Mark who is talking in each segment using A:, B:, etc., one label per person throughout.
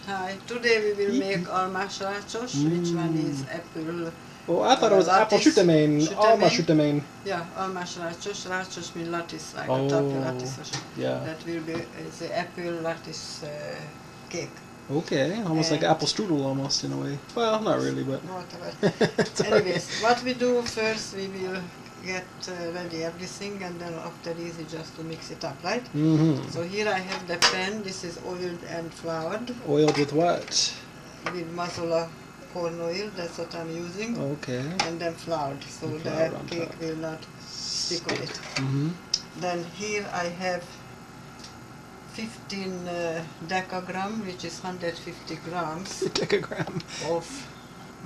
A: Hi, today we will make alma sriracha, which one is apple
B: Oh, I thought it was apple
A: lattice.
B: chutney, alma chutney.
A: Yeah, alma sriracha. Sriracha means lattice, like a top
B: Oh,
A: lattice.
B: yeah.
A: That will be the apple lattice cake.
B: Okay, almost like
A: And
B: apple strudel almost in a way. Well, not really, but
A: whatever.
B: it's
A: Anyways,
B: alright.
A: what we do first, we will get ready everything, and then after easy just to mix it up, right? So here I have the pan. This is oiled and floured
B: Oiled with what?
A: with masala corn oil. That's what I'm using.
B: Okay.
A: And then floured, so
B: And
A: the
B: flour on
A: cake
B: top.
A: will not stick on it. Then here I have 15 decagram, which is 150 grams
B: Decagram.
A: of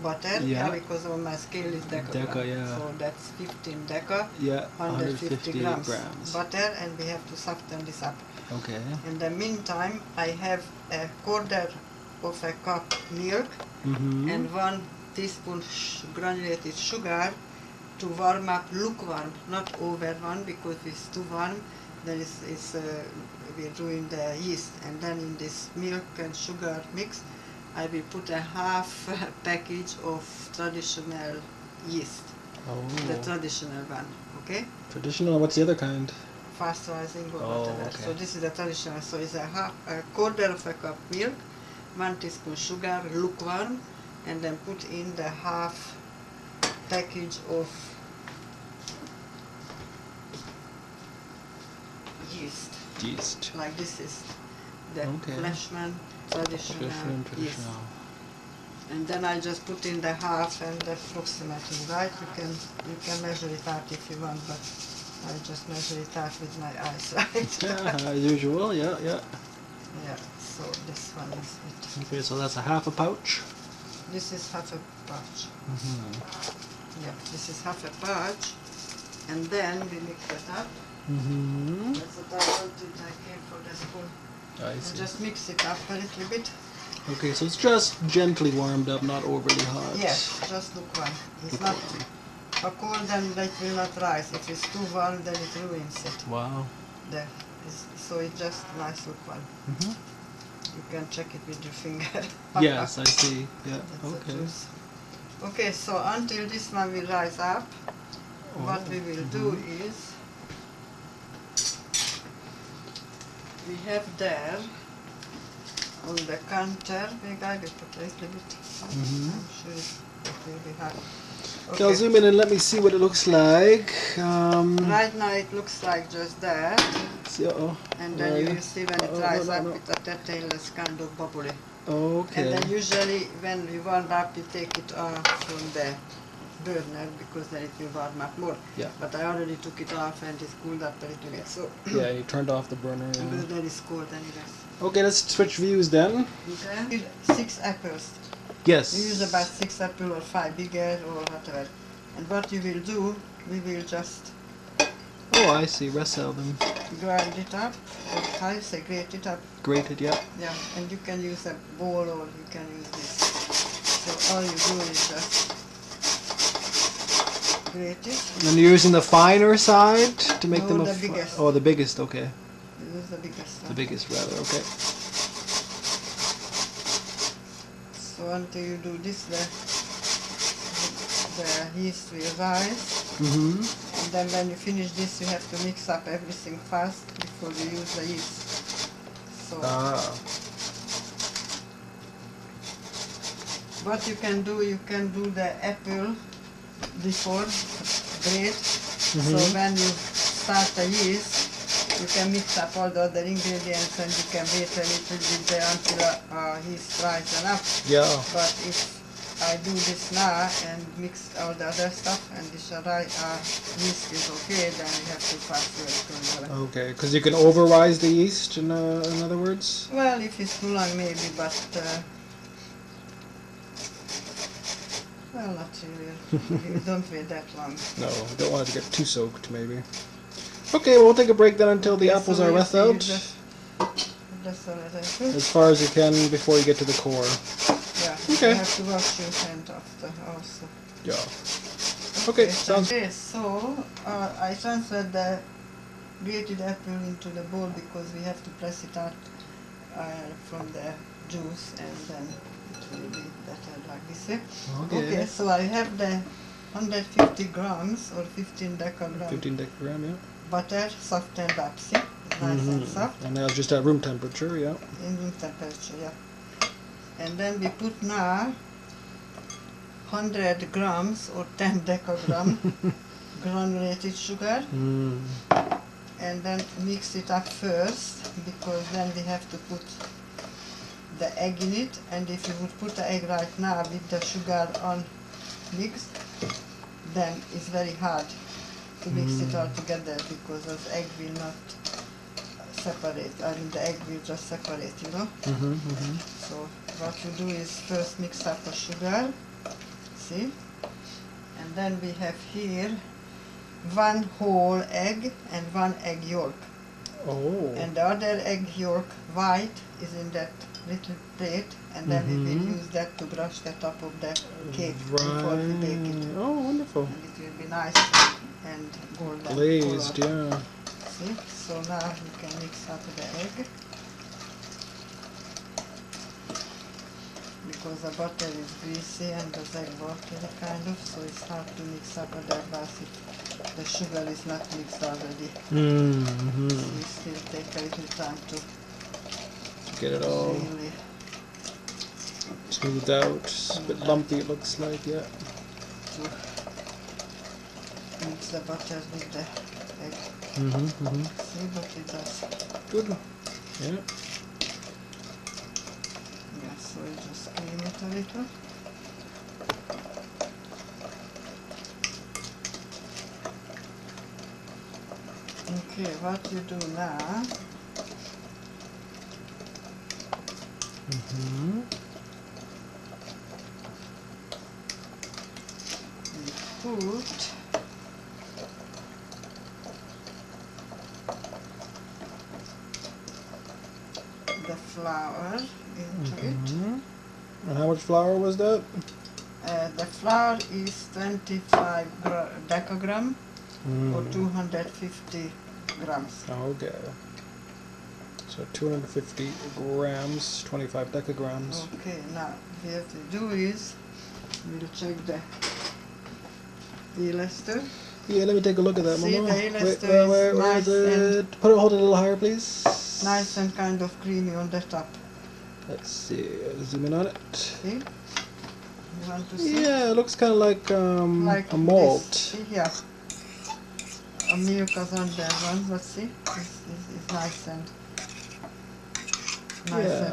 A: butter.
B: Yeah.
A: Because on my scale is decagram.
B: Deca, yeah.
A: So that's 15 deca,
B: Yeah,
A: 150 grams
B: grams.
A: butter, and we have to soften this up.
B: Okay.
A: In the meantime, I have a quarter of a cup milk and 1 teaspoon granulated sugar to warm up, lukewarm, not over warm, because if it's too warm, then we're doing the yeast. And then in this milk and sugar mix, I will put a half package of traditional yeast, the traditional one, okay?
B: Traditional, what's the other kind?
A: Fast rising or
B: Oh,
A: whatever.
B: okay.
A: So this is the traditional. So it's a quarter of a cup milk, 1 teaspoon sugar, lukewarm, and then put in the half package of yeast.
B: Yeast.
A: Like this is the
B: Okay.
A: Fleshman traditional yeast.
B: Traditional.
A: And then I just put in the half and approximately, right? You can measure it out if you want, but I just measure it out with my eyes, right?
B: Yeah, as usual, yeah.
A: Yeah, so this one is it.
B: Okay, so that's a half a pouch.
A: This is half a pouch. Yeah, this is half a pouch. And then we mix it up. That's what I wanted. I came for the spoon.
B: I
A: And
B: see.
A: just mix it up a little bit.
B: Okay, so it's just gently warmed up, not overly hot.
A: Yes, just lukewarm. It's not cold, then it will not rise. If it's too warm, then it ruins it.
B: Wow.
A: There. So it's just nice lukewarm. You can check it with your finger.
B: Yes, I see. Yeah.
A: That's the
B: Okay.
A: truth. Okay, so until this one will rise up, what we will do is, we have there on the counter, maybe I will put a little bit. I'm sure it will be hot.
B: Okay, I'll zoom in and let me see what it looks like.
A: Right now it looks like just that,
B: See,
A: and then you will see when it rises up, it's a tailless kind of bubbly.
B: Okay.
A: And then usually when we warm up, we take it off from the burner, because then it will warm up more.
B: Yeah.
A: But I already took it off and it's cooled up a little bit, so
B: Yeah, you turned off the burner.
A: the
B: Yeah.
A: burner is cold anyways.
B: Okay, let's switch views then.
A: Okay. 6 apples.
B: Yes.
A: You use about 6 apples or 5 bigger or whatever. And what you will do, we will just
B: Oh, I see. Wrestle them.
A: grind it up, or how you say, grate it up.
B: Grated, yeah.
A: Yeah, and you can use a bowl or you can use this. So all you do is just grate it.
B: And you're using the finer side to make
A: No,
B: them
A: the biggest.
B: Oh, the biggest. Okay.
A: Use the biggest one.
B: The biggest, rather. Okay.
A: So until you do this, the yeast will rise. And then when you finish this, you have to mix up everything fast before you use the yeast. So what you can do the apple before grate. So when you start the yeast, you can mix up all the other ingredients and you can wait a little bit there until yeast rises enough.
B: Yeah.
A: But if I do this now and mix all the other stuff and this yeast is okay, then we have to pass through it.
B: Okay, because you can over-rise the yeast, in other words?
A: Well, if it's too long maybe, but well, not really. You don't wait that long.
B: No, don't want it to get too soaked, maybe. Okay, well, we'll take a break then until the apples are wrestled. As far as you can before you get to the core.
A: Yeah,
B: Okay.
A: you have to wash your hand after also.
B: Yeah. Okay, sounds
A: Okay, so I transferred the grated apple into the bowl because we have to press it out from the juice, and then it will be better like this way.
B: Okay.
A: Okay, so I have the 150 grams or 15 decagram
B: 15 decagram, yeah.
A: butter softened up, see? It's nice and soft.
B: And now it's just at room temperature, yeah.
A: In room temperature, yeah. And then we put now 100 grams or 10 decagram granulated sugar, and then mix it up first, because then we have to put the egg in it, and if you would put the egg right now with the sugar on mixed, then it's very hard to mix it all together, because the egg will not separate. I mean, the egg will just separate, you know. So what you do is first mix up the sugar, see, and then we have here 1 whole egg and 1 egg yolk.
B: Oh.
A: And the other egg yolk white is in that little plate, and then we will use that to brush the top of the cake before we bake it.
B: Oh, wonderful.
A: And it will be nice and golden
B: Glazed,
A: color.
B: yeah.
A: See? So now we can mix up the egg, because the butter is greasy and the egg watery kind of, so it's hard to mix up otherwise if the sugar is not mixed already. So we still take a little time to
B: get it all
A: really
B: smoothed out. It's a bit lumpy, it looks like, yeah.
A: to mix the butter with the egg. See, but it does.
B: Good. Yeah.
A: Yeah, so you just cream it a little. Okay, what you do now, we put the flour into it.
B: And how much flour was that?
A: The flour is 25 decagram or 250 grams.
B: Okay. So 250 grams, 25 decagrams.
A: Okay, now what we have to do is we'll check the elaster.
B: Yeah, let me take a look at that,
A: See,
B: Mama.
A: the elaster
B: Where
A: is nice
B: is
A: and
B: it? Hold it a little higher, please.
A: nice and kind of creamy on the top.
B: Let's see. Zoom in on it.
A: See? You want to see?
B: Yeah, it looks kind of like a malt.
A: This. See here. A milk is on that one. Let's see. It's nice and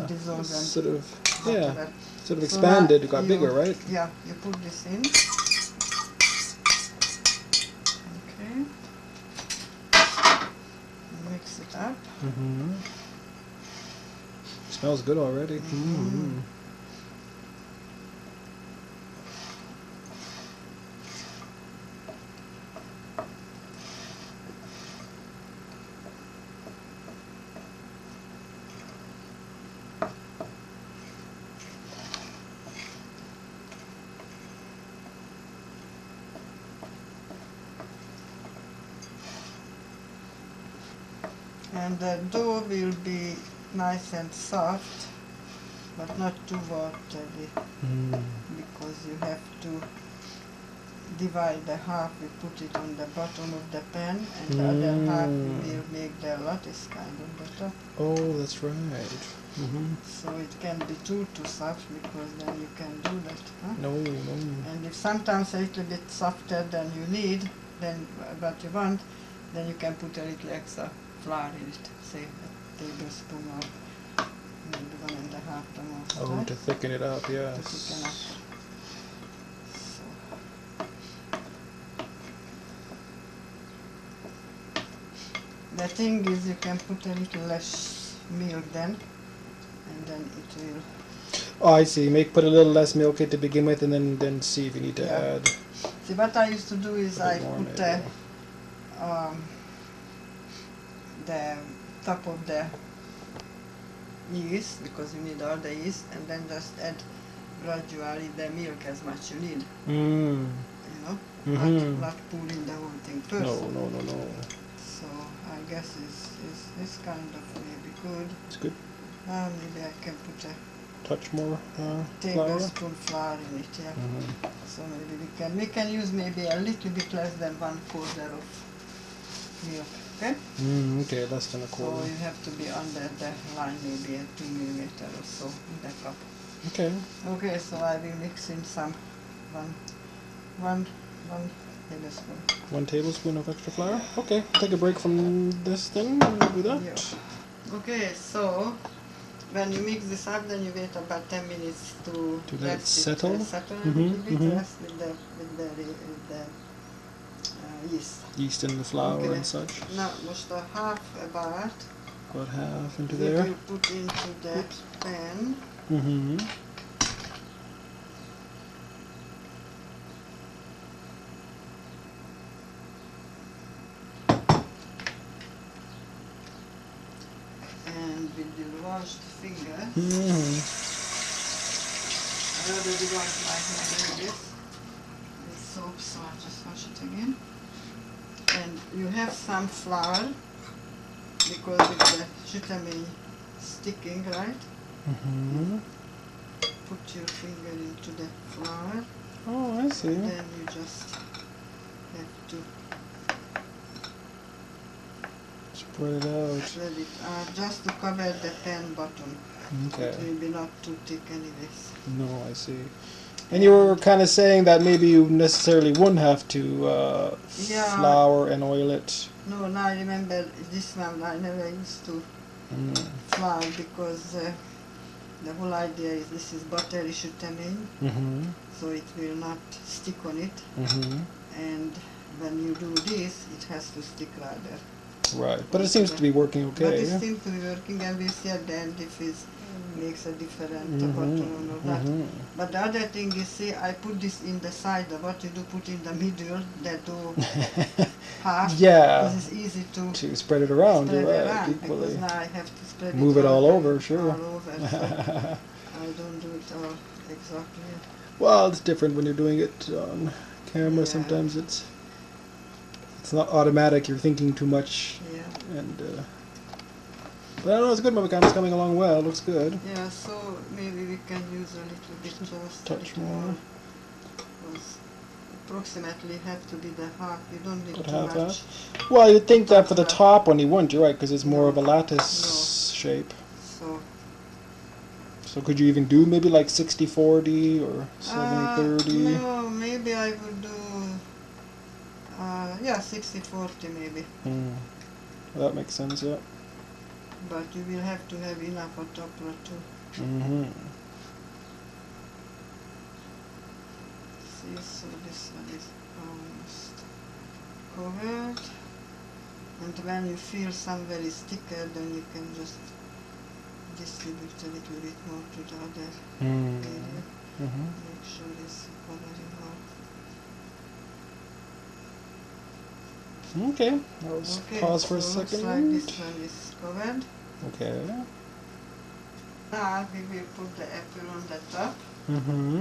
A: dissolved and
B: sort of,
A: butter.
B: sort of
A: So
B: expanded,
A: now
B: it got bigger, right?
A: Yeah, you put this in. Okay. Mix it up.
B: Smells good already.
A: And the dough will be nice and soft, but not too watery, because you have to divide the half. We put it on the bottom of the pan, and the other half we will make the lattice kind of the top.
B: Oh, that's right.
A: So it can be too soft, because then you can do that. Huh?
B: No.
A: And if sometimes a little bit softer than you need, then what you want, then you can put a little extra flour in it, say a tablespoon or maybe 1.5 the most.
B: Oh,
A: right?
B: to thicken it up, yes.
A: To thicken up. So. The thing is, you can put a little less milk then, and then it will.
B: Oh, I see. Put a little less milk in to begin with, and then see if you need to add.
A: See, what I used to do is I put the top of the yeast, because you need all the yeast, and then just add gradually the milk as much you need. You know, not pouring the whole thing first.
B: No.
A: So I guess it's kind of maybe good.
B: It's good.
A: Now maybe I can put a
B: touch more flour.
A: tablespoon flour in it, yeah. So maybe we can use maybe a little bit less than 1/4 of milk, okay?
B: Okay, less than a
A: So
B: quarter.
A: you have to be under the line, maybe a 2 millimeter or so in the cup.
B: Okay.
A: Okay, so I will mix in some one tablespoon.
B: 1 tablespoon of extra flour. Okay, take a break from this then. We'll do that.
A: Yeah. Okay, so when you mix this up, then you wait about 10 minutes to
B: let it settle.
A: Settle a little bit, rest with the yeast.
B: Yeast in the flour
A: Okay.
B: and such.
A: Now, most about
B: half into
A: we
B: there.
A: will put into the pan. And with the washed fingers, I already washed my hand with soap, so I'll just wash it again. And you have some flour, because with the vitamin sticking, right? Put your finger into the flour.
B: Oh, I see.
A: And then you just have to
B: spread it out.
A: Spread it just to cover the pan bottom.
B: Okay.
A: It will be not too thick anyways.
B: No, I see. And you were kind of saying that maybe you necessarily wouldn't have to flour and oil it.
A: No, now I remember this one I never used to flour, because the whole idea is this is buttery vitamin, so it will not stick on it. And when you do this, it has to stick rather.
B: Right, but it seems to be working okay.
A: But it seems to be working, and we'll see at the end if it makes a different button or not. But the other thing is, see, I put this in the side. What you do, put in the middle, the dough half.
B: Yeah.
A: Because it's easy to
B: spread it around.
A: Spread
B: right,
A: it around,
B: equally.
A: because now I have to spread
B: Move it all over, sure.
A: All over, so I don't do it all exactly.
B: Well, it's different when you're doing it on camera.
A: Yeah.
B: Sometimes it's not automatic. You're thinking too much.
A: Yeah.
B: And but I don't know, it's good. Momma, it's coming along well. Looks good.
A: Yeah. So maybe we can use a little bit, just
B: touch
A: a little
B: more.
A: Because approximately have to be the half. You don't need
B: But
A: too much.
B: Well, you'd think that for the top one you wouldn't. You're right, because it's more of a lattice shape. So could you even do maybe like 60-40 or 70-30?
A: No, maybe I would do 60-40 maybe.
B: Well, that makes sense, yeah.
A: But you will have to have enough for topper too. See, so this one is almost covered. And when you feel some very sticker, then you can just distribute a little bit more to the other area. Make sure it's covering all.
B: Okay, let's pause for a second.
A: Looks like this one is covered.
B: Okay.
A: Now we will put the apple on the top.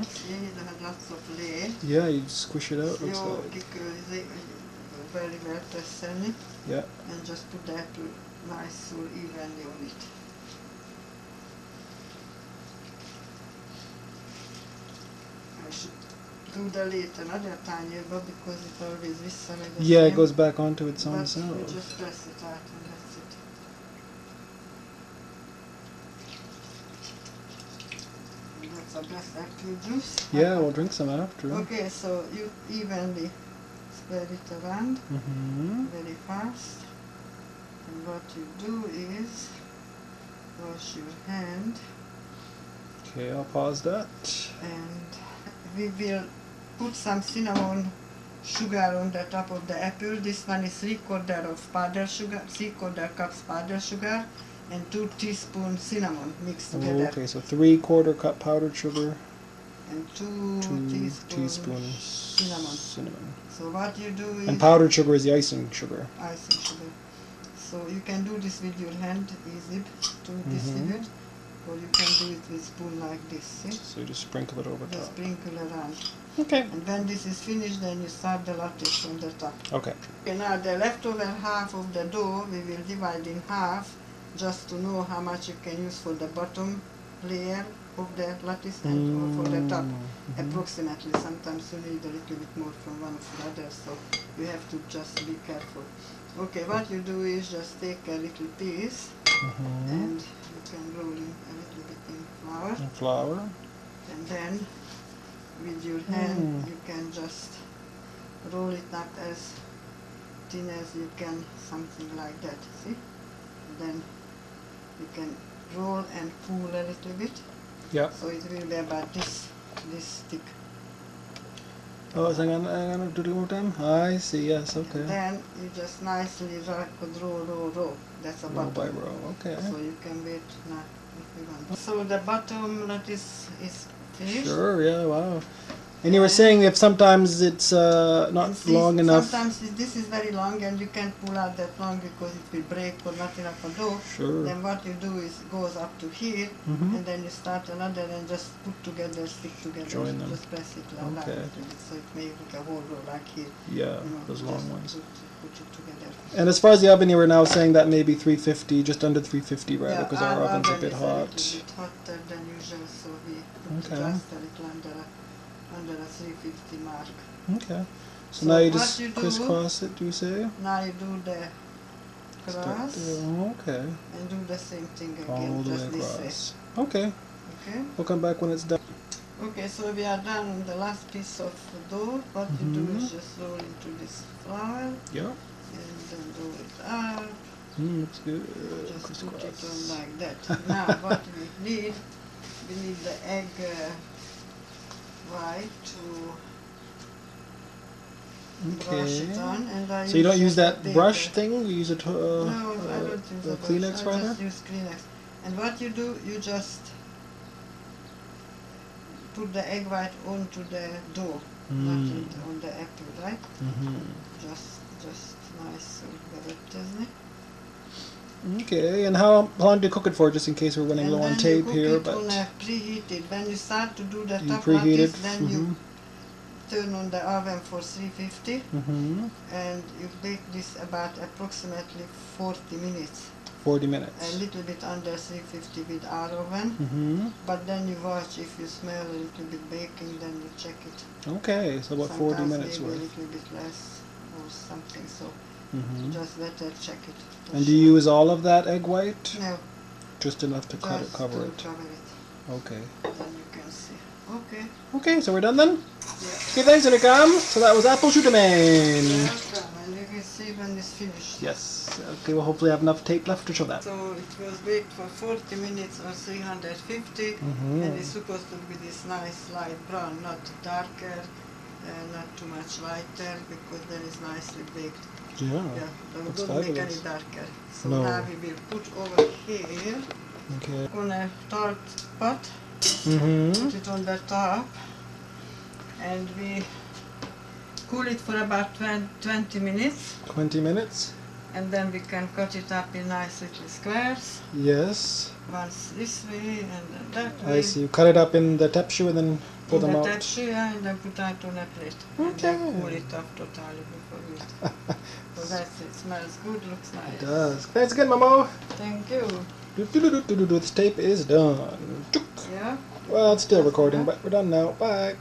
A: See, it has lots of layer.
B: Yeah, you squish it out. Looks
A: You
B: like.
A: very well press on it.
B: Yeah.
A: And just put the apple nice or evenly on it. I should do the lid another tiny bit, because it always visszamegy.
B: Yeah, it goes back onto its own self.
A: But you just press it out and that's it. And that's a best apple juice.
B: Yeah, we'll drink some after.
A: Okay, so you evenly spread it around very fast. And what you do is wash your hand.
B: Okay, I'll pause that.
A: And we will put some cinnamon sugar on the top of the apple. This one is 3/4 of powdered sugar, 3/4 cups powdered sugar, and 2 teaspoons cinnamon mixed together.
B: Okay, so 3/4 cup powdered sugar.
A: And 2 teaspoons cinnamon. So what you do is...
B: And powdered sugar is the icing sugar.
A: Icing sugar. So you can do this with your hand, easy to distribute, or you can do it with spoon like this, see?
B: So you just sprinkle it over
A: Just
B: top.
A: sprinkle around.
B: Okay.
A: And when this is finished, then you start the lattice on the top.
B: Okay.
A: Okay, now the leftover half of the dough, we will divide in half, just to know how much you can use for the bottom layer of the lattice and or for the top, approximately. Sometimes you need a little bit more from one of the others, so you have to just be careful. Okay, what you do is just take a little piece and you can roll in a little bit in flour.
B: Flour.
A: And then with your hand you can just roll it up as thin as you can, something like that, see? Then you can roll and pull a little bit.
B: Yeah.
A: So it will be about this thick.
B: Oh, hang on, do it one more time. I see, yes, okay.
A: And then you just nicely roll. That's a
B: Row by
A: bottom.
B: row, okay.
A: So you can wait now if you want. So the bottom lattice is finished.
B: Sure, yeah, wow. And you were saying if sometimes it's not long enough.
A: Sometimes this is very long and you can't pull out that long because it will break or not enough a dough.
B: Sure.
A: Then what you do is it goes up to here and then you start another and just put together, stick together.
B: Join them.
A: Just press it like that. So it makes like a whole row like here.
B: Yeah,
A: you know,
B: those long ones.
A: Put it together.
B: And as far as the oven, you were now saying that maybe 350, just under 350 rather, because our oven's a bit hot.
A: It's a little bit hotter than usual, so we put just a little under a 350 mark.
B: Okay. So now you just crisscross it, do you say?
A: Now you do the cross.
B: Okay.
A: And do the same thing again,
B: all the
A: just
B: way
A: this
B: across.
A: way.
B: Okay.
A: Okay.
B: We'll come back when it's done.
A: Okay, so we are done on the last piece of dough. What you do is just roll into this flour.
B: Yeah.
A: And then roll it up.
B: Looks good.
A: Just put it on like that. Now what we need the egg white to brush it on. And
B: so you don't use that brush thing? You use a
A: no, I don't use a
B: Kleenex
A: brush.
B: rather?
A: I just use Kleenex. And what you do, you just put the egg white onto the dough, not on the apple, right? Just nice isn't it?
B: Okay, and how long do you cook it for, just in case we're running low on tape here?
A: But on a preheated. When you start to do the top
B: preheat
A: lattice,
B: it.
A: then you turn on the oven for 350 and you bake this about approximately 40 minutes.
B: 40 minutes.
A: A little bit under 350 with our oven, but then you watch if you smell a little bit baking, then you check it.
B: Okay, so about 40 minutes
A: maybe
B: worth.
A: a little bit less or something, so just better check it.
B: And do you use all of that egg white?
A: No.
B: Just enough to cover it?
A: Cover it.
B: Okay.
A: Then you can see. Okay.
B: Okay, so we're done then?
A: Yeah.
B: Okay, thanks, Intercom. So that was apple shooterman.
A: Welcome, and you can see when it's finished.
B: Yes. Okay, we'll hopefully have enough tape left to show that.
A: So it was baked for 40 minutes on 350, and it's supposed to be this nice light brown, not darker, not too much lighter, because then it's nicely baked.
B: Yeah.
A: Don't make any darker. So now we will put over here on a tart pot. Put it on the top, and we cool it for about 20 minutes.
B: 20 minutes.
A: And then we can cut it up in nice little squares.
B: Yes.
A: Once this way and then that way.
B: I see. You cut it up in the tapshu and then pull them out.
A: In the tapshu, and then put it on a plate.
B: Okay.
A: And then cool it off totally before we eat. So that's it. Smells good, looks nice.
B: It does. Thanks again, Momo.
A: Thank you.
B: This tape is done.
A: Yeah.
B: Well, it's still recording, but we're done now. Bye.